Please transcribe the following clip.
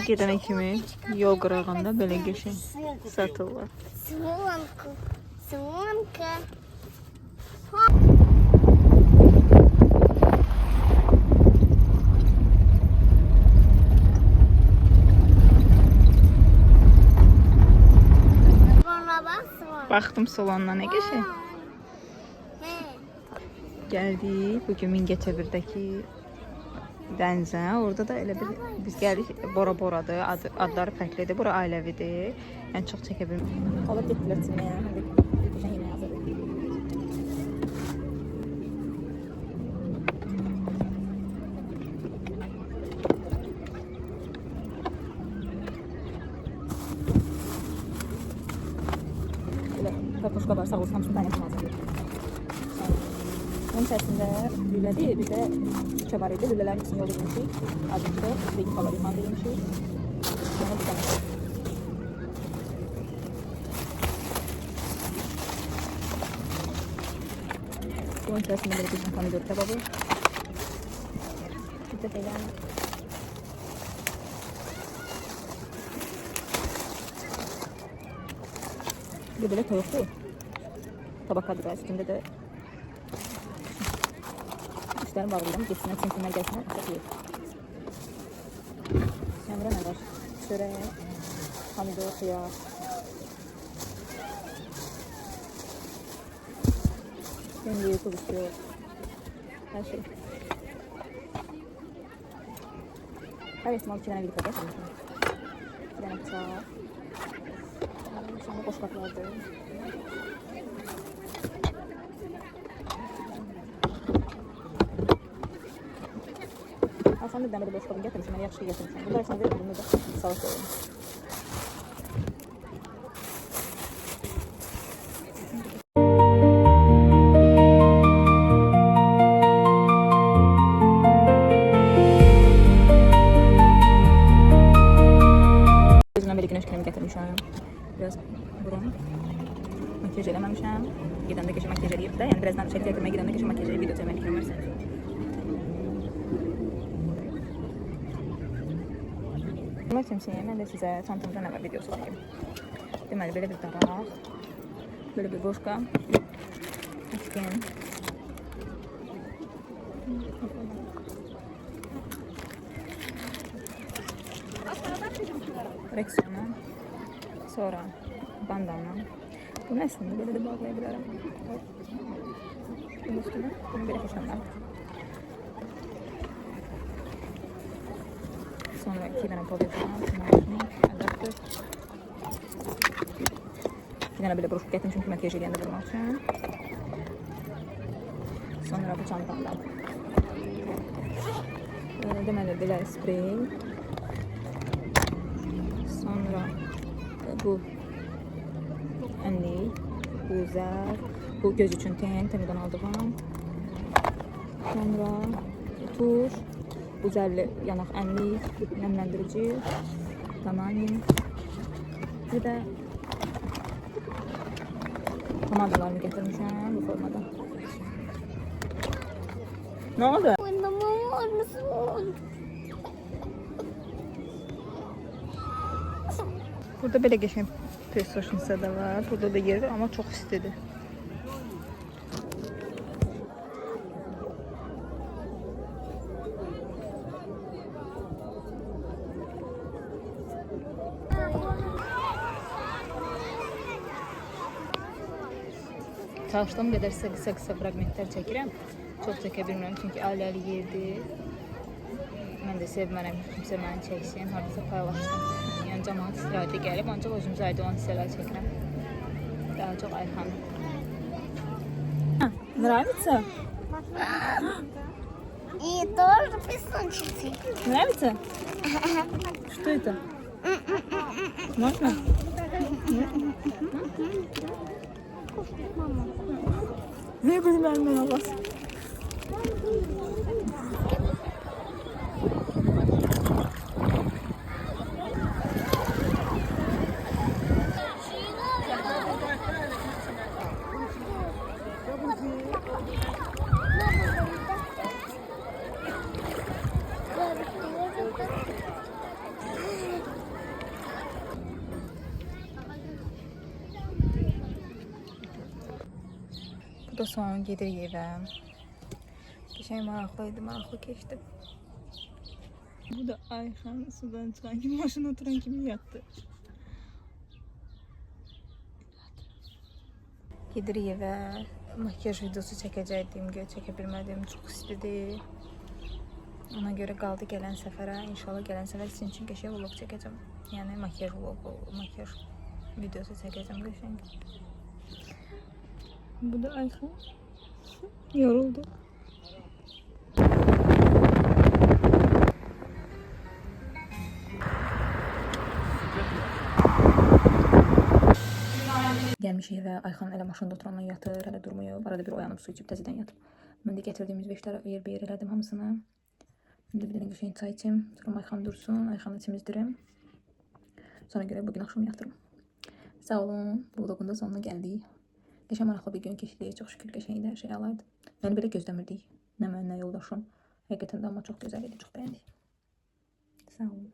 gedənə kimi yol qırağında belə qəşəng satırlar. Свонка. Свонка. Baxdım salonuna nə qəşəng. Gəldik bugün Mingəçevirdəki dənizə. Orada da elə bir biz gəldik Bora Boradır. Adları fərqlidir. Bura ailəvidir. Yəni çox çəkə bilmirəm. Alıb getdilər çimməyə. Hadi qəşəng yemək hazırlayır. Karpuşka var, sağ olsun, hamısını paylaşım hazırlayır. Onun içərisində lülədir, bir də küçə var idi. Lülələrin içini yolu yemişik. Acıqdır, vegin falan limanda yemişik. Sonra bir tane. Onun içərisində belə bir pomidor kebabı. Bir də belə. Bir de böyle tavuklu tabak kadar üstünde de işlerim var burada. Geçsinler, çimsinler, gelsinler. Çok iyi. Sonra ne var? Çörek, pomidor, kıyar. Şimdi YouTube istiyor. Her şey. Her ihtimal 2 tane bir kadar. 2 tane bıçak. Sonra boşluk vardı. Sen de demede boşluğunu getirmişsin, ben yaxşı getirmişsin. Bunlar sana verir, bunu da salata koyayım. Gözümden böyle güneş kremi getirmişim. Biraz burun. Makyaj eləməmişəm. Gedəndə keçə makyaj eləyib də. Yəni birazdan çəkib gətirməyə gedəndə keçə makyaj eləyib video çəkmək istəmirsən. Bunlar üçün mən də sizə çantamda nə var videosu çəkeyim. Deməli belə bir daraq. Böyle bir boşqa. Üçgen. Reksiyonu. Sonra bandana. Bunu əslində belə də bağlaya bilərəm. Bunun üstünə bunu belə keçənlər. Sonra 2 dənə polyetran, adaptör. 2 dənə belə broşka gətirmişim çünki makyaj eləyəndə vurmaq üçün. Sonra bu çantamda. Deməli belə sprey. Sonra bu ənlik, bu zər, bu göz üçün təmidən aldığım. Sonra tuş, bu zərli yanaq ənlik, nəmləndirici, damanin. Bir də pomadalarını gətirmişəm bu formada. Nə oldu? Oynamam mısın? Burada belə qəşəng pessoşnisa da var. Burada da yer var, amma çox istidir. Çalışdığım qədər qısa fraqmentlər çəkirəm. Çox çəkə bilmirəm çünki ailəli yerdir. Mən də sevmərəm kimsə məni çəksin, hardasa paylaşsın. Yəni cəmaət istirahətə gəlib, ancaq özümüzə aid olan hissələr çəkirəm. Daha çox Ayxan. Nравится? И тоже песочницы. Нравится? Что это? Можно? Ne bileyim ben Allah. Burada son gedirik evə. Qəşəng maraqlıydı, maraqlı keçdi. Bu da Ayxan sudan çıxan kimi, maşına oturan kimi yatdı. Gedirik evə. Makyaj videosu çəkəcəkdim, çəkə bilmədim. Çox istidir. Ona görə qaldı gələn səfərə. İnşallah gələn səfər sizin üçün qəşəng vlog çəkəcəm. Yəni makyaj vlogu, makyaj videosu çəkəcəm qəşəng. Bu da Ayxan. Yoruldu. Gəlmişik evə, Ayxan elə maşında oturandan yatır, hələ durmuyor. Arada bir oyanıb su içib təzədən yatıb. Mən də gətirdiyimiz 5 tane yer bir yer elədim hamısını. Şimdi bir dənə qəşəng çay içim. Sonra Ayxan dursun, Ayxanı temizdirim. Sonra görə bugün axşam yatırım. Sağ olun, bu vlogun da sonuna gəldik. Qəşəng maraqlı bir gün keçdi, çox şükür qəşəng hər şey alaydı. Məni belə gözləmirdik. Nə mən, nə yoldaşım. Həqiqətən də amma çox gözəl idi, çox bəyəndik. Sağ olun.